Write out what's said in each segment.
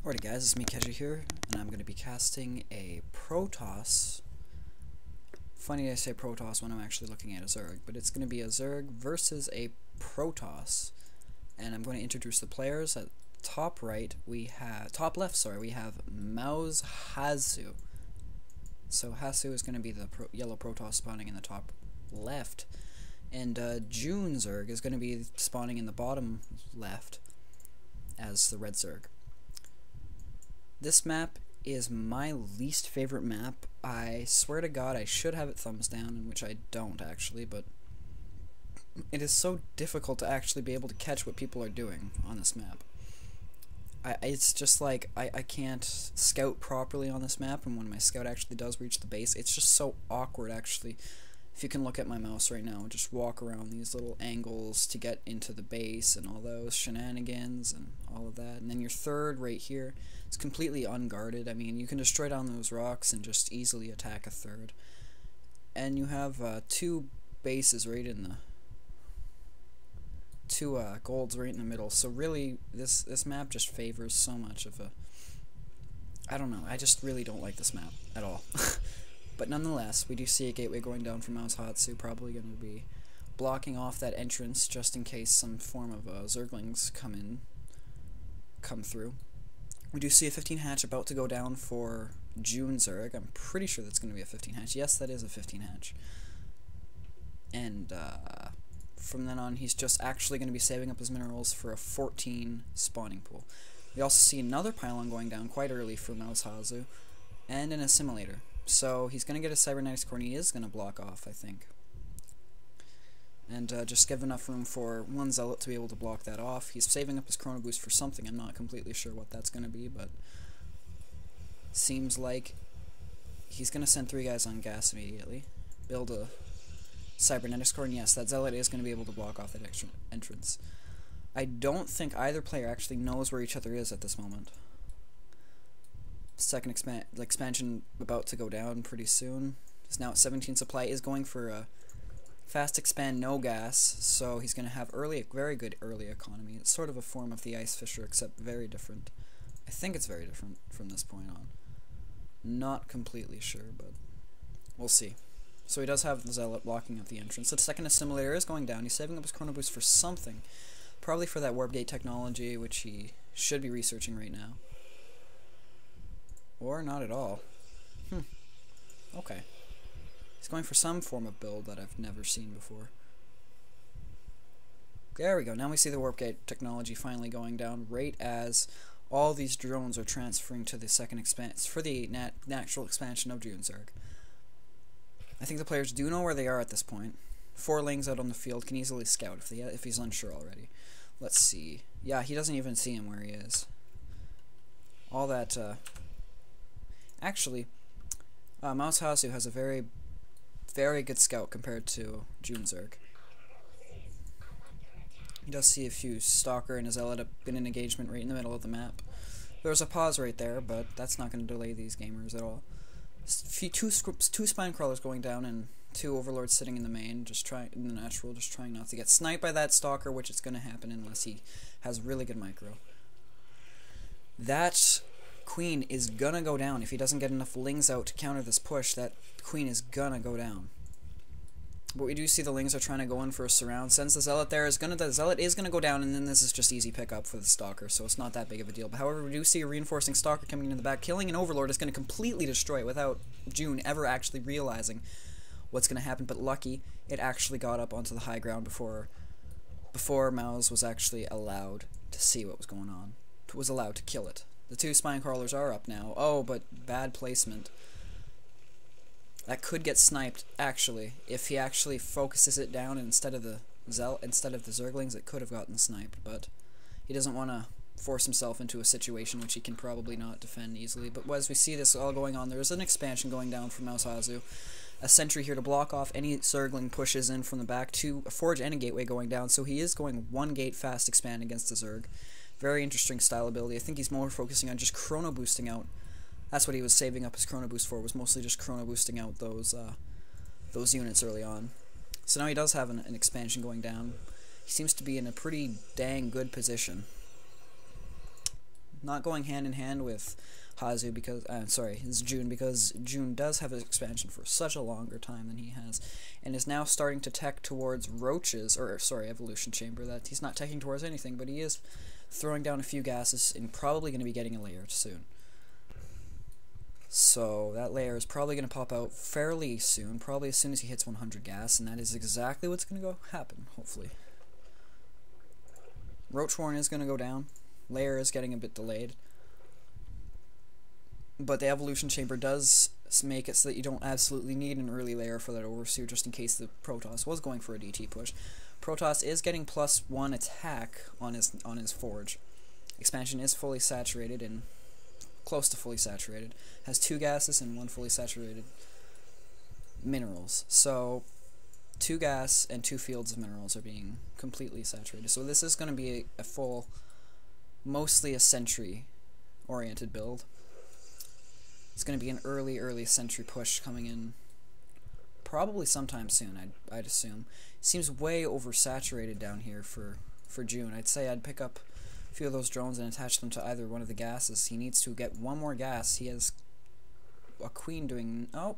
Alrighty guys, it's me Keji here, and I'm going to be casting a Protoss. Funny I say Protoss when I'm actually looking at a Zerg, but it's going to be a Zerg versus a Protoss. And I'm going to introduce the players. At top right, top left, we have mouzHasu. So Hasu is going to be the yellow Protoss spawning in the top left. And JuNe Zerg is going to be spawning in the bottom left as the red Zerg. This map is my least favorite map. I swear to God I should have it thumbs down, in which I don't actually, but it is so difficult to actually be able to catch what people are doing on this map. It's just like, I can't scout properly on this map, and when my scout actually does reach the base, it's just so awkward actually. If you can look at my mouse right now, just walk around these little angles to get into the base and all those shenanigans and all of that. And then your third right here is completely unguarded. I mean, you can destroy down those rocks and just easily attack a third. And you have two bases right in the... two golds right in the middle. So really, this map just favors so much of a... I don't know, I just really don't like this map at all. But nonetheless, we do see a gateway going down from mouzHasu, probably going to be blocking off that entrance just in case some form of Zerglings come through. We do see a 15 hatch about to go down for JuNe Zerg. I'm pretty sure that's going to be a 15 hatch. Yes, that is a 15 hatch. And from then on, he's just actually going to be saving up his minerals for a 14 spawning pool. We also see another pylon going down quite early for mouzHasu, and an assimilator. So he's going to get a cybernetics core, and he is going to block off, I think. And just give enough room for one zealot to be able to block that off. He's saving up his chrono boost for something. I'm not completely sure what that's going to be, but seems like he's going to send 3 guys on gas immediately. Build a cybernetics core, and yes, that zealot is going to be able to block off that extra entrance. I don't think either player actually knows where each other is at this moment. Second expansion about to go down pretty soon. He's now at 17 supply, is going for a fast expand, no gas, so he's going to have very good early economy. It's sort of a form of the Ice Fisher, except very different. I think it's very different from this point on. Not completely sure, but we'll see. So he does have the zealot blocking up the entrance. The second assimilator is going down. He's saving up his chrono boost for something. Probably for that warp gate technology, which he should be researching right now. Or not at all. Okay. He's going for some form of build that I've never seen before. There we go. Now we see the warp gate technology finally going down right as all these drones are transferring to the second expansion for the natural expansion of JuNe Zerg. I think the players do know where they are at this point. 4 lings out on the field can easily scout if he's unsure already. Let's see. Yeah, he doesn't even see him where he is. All that actually, mouzHasu has a very good scout compared to JuNe Zerg. He does see a few stalker and his zealot have been in engagement right in the middle of the map. There's a pause right there, but that's not going to delay these gamers at all. Two spine crawlers going down and 2 overlords sitting in the main, just trying not to get sniped by that stalker, which is going to happen unless he has really good micro. That queen is gonna go down. If he doesn't get enough lings out to counter this push, that queen is gonna go down. But we do see the lings are trying to go in for a surround. Sends the zealot there. The zealot is gonna go down, and then this is just easy pickup for the stalker, so it's not that big of a deal. But however, we do see a reinforcing stalker coming in the back. Killing an overlord is gonna completely destroy it without JuNe ever actually realizing what's gonna happen. But lucky, it actually got up onto the high ground before Mouz was actually allowed to see what was going on. Was allowed to kill it. The 2 spine crawlers are up now. Oh, but bad placement. That could get sniped, actually. If he actually focuses it down instead of the Zerglings, it could have gotten sniped, but he doesn't want to force himself into a situation which he can probably not defend easily. But as we see this all going on, there is an expansion going down from mouzHasu. A sentry here to block off any Zergling pushes in from the back, to a forge and a gateway going down, so he is going 1 gate fast expand against the Zerg. Very interesting style ability. I think he's more focusing on just chrono boosting out. That's what he was saving up his chrono boost for, was mostly just chrono boosting out those units early on. So now he does have an expansion going down. He seems to be in a pretty dang good position. not going hand in hand with Hasu because sorry, it's JuNe, because JuNe does have his expansion for such a longer time than he has, and is now starting to tech towards roaches, or sorry, evolution chamber. That he's not teching towards anything, but he is throwing down a few gases and probably going to be getting a layer soon. So that layer is probably going to pop out fairly soon, probably as soon as he hits 100 gas, and that is exactly what's going to happen, hopefully. Roach Warren is going to go down. Layer is getting a bit delayed. But the evolution chamber does make it so that you don't absolutely need an early layer for that overseer, just in case the Protoss was going for a DT push. Protoss is getting +1 attack on his forge. Expansion is fully saturated and close to fully saturated. Has 2 gases and 1 fully saturated minerals. So 2 gas and 2 fields of minerals are being completely saturated. So this is going to be a full, mostly a sentry oriented build. It's going to be an early sentry push coming in probably sometime soon, I'd assume. It seems way oversaturated down here for JuNe. I'd say I'd pick up a few of those drones and attach them to either one of the gases. He needs to get 1 more gas. He has a queen doing... Oh,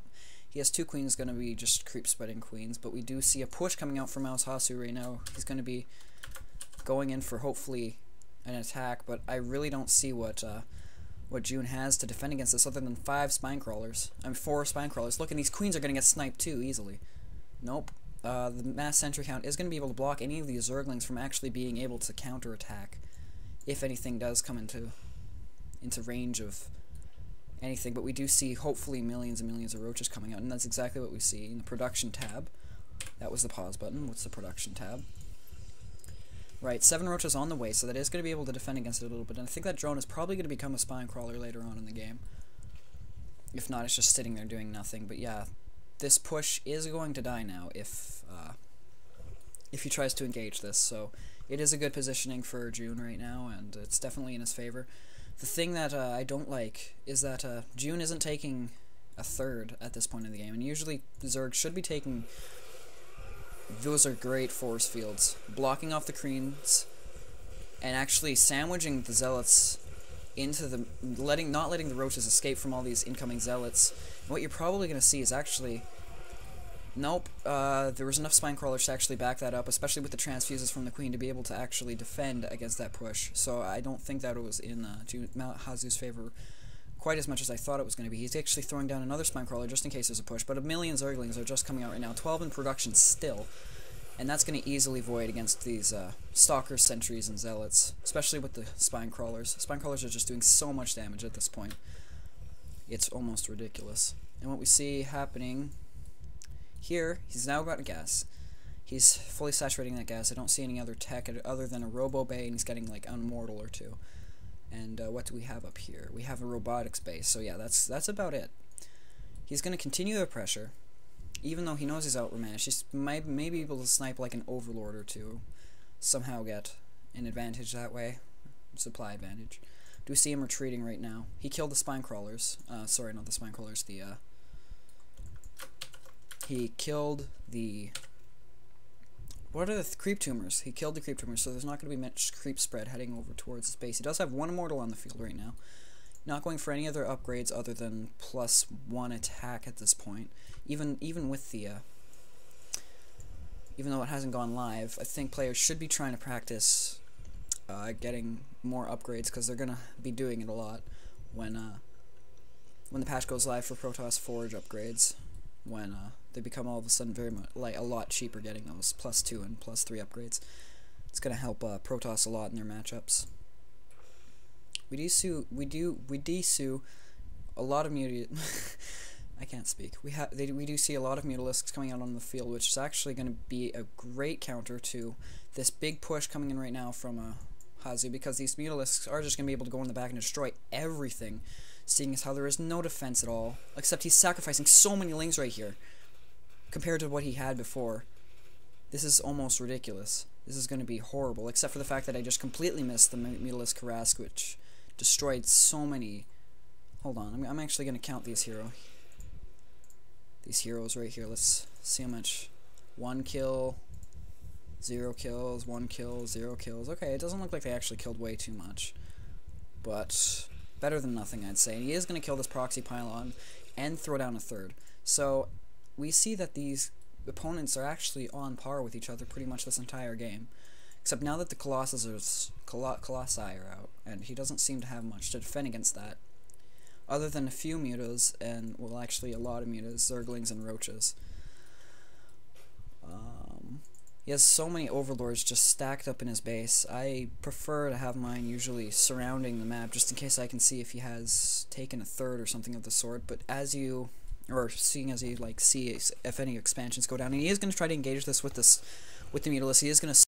he has 2 queens going to be just creep spreading queens, but we do see a push coming out from mouzHasu right now. He's going to be going in for hopefully an attack, but I really don't see what JuNe has to defend against this other than 5 spine crawlers. 4 spine crawlers. Look, and these queens are going to get sniped too easily. Nope. The mass sentry count is going to be able to block any of these zerglings from actually being able to counterattack if anything does come into range of anything. But we do see hopefully millions and millions of roaches coming out, and that's exactly what we see in the production tab. That was the pause button. What's the production tab? Right, 7 roaches on the way, so that is going to be able to defend against it a little bit. And I think that drone is probably going to become a spine crawler later on in the game. If not, it's just sitting there doing nothing. But yeah, this push is going to die now if he tries to engage this. So it is a good positioning for JuNe right now, and it's definitely in his favor. The thing that I don't like is that JuNe isn't taking a third at this point in the game, and usually Zerg should be taking... Those are great force fields. Blocking off the creams and actually sandwiching the zealots into the... not letting the roaches escape from all these incoming zealots. And what you're probably going to see is actually... Nope, there was enough spine crawlers to actually back that up, especially with the transfuses from the queen to be able to actually defend against that push. So I don't think that it was in mouzHasu's favor quite as much as I thought it was going to be. He's actually throwing down another spine crawler just in case there's a push, but a million zerglings are just coming out right now, 12 in production still, and that's going to easily void against these stalkers, sentries, and zealots, especially with the spine crawlers. Spine crawlers are just doing so much damage at this point. It's almost ridiculous. And what we see happening here, he's now got a gas. He's fully saturating that gas. I don't see any other tech other than a robo bay, and he's getting like Unmortal or 2. And what do we have up here? We have a robotics base, so yeah, that's about it. He's going to continue the pressure, even though he knows he's outmanaged. He's may be able to snipe like an overlord or 2, somehow get an advantage that way, supply advantage. Do see him retreating right now. He killed the spine crawlers. Sorry, not the spine crawlers. He killed the... What are the creep tumors? He killed the creep tumors, so there's not going to be much creep spread heading over towards his base. He does have 1 immortal on the field right now. Not going for any other upgrades other than +1 attack at this point. Even with the... even though it hasn't gone live, I think players should be trying to practice getting more upgrades, because they're going to be doing it a lot when the patch goes live for Protoss Forge upgrades. When they become all of a sudden very much a lot cheaper, getting those +2 and +3 upgrades. It's gonna help Protoss a lot in their matchups. We do see a lot of I can't speak. We do see a lot of Mutalisks coming out on the field, which is actually going to be a great counter to this big push coming in right now from Hasu, because these Mutalisks are just going to be able to go in the back and destroy everything, seeing as how there is no defense at all, except he's sacrificing so many lings right here compared to what he had before. This is almost ridiculous. This is going to be horrible, except for the fact that I just completely missed the Mutalisk Harask, which destroyed so many... Hold on, I'm actually going to count these heroes right here. Let's see how much. 1 kill, 0 kills, 1 kill, 0 kills. Okay, it doesn't look like they actually killed way too much. but better than nothing, I'd say. And he is going to kill this proxy pylon and throw down a third. So we see that these opponents are actually on par with each other pretty much this entire game. Except now that the Colossi are out, and he doesn't seem to have much to defend against that. Other than a few mutas, and, well, actually a lot of mutas, Zerglings and Roaches. He has so many Overlords just stacked up in his base. I prefer to have mine usually surrounding the map, just in case I can see if he has taken a third or something of the sort. But as you, or seeing as you, like, see if any expansions go down, and he is going to try to engage this with the Mutalisk, he is going to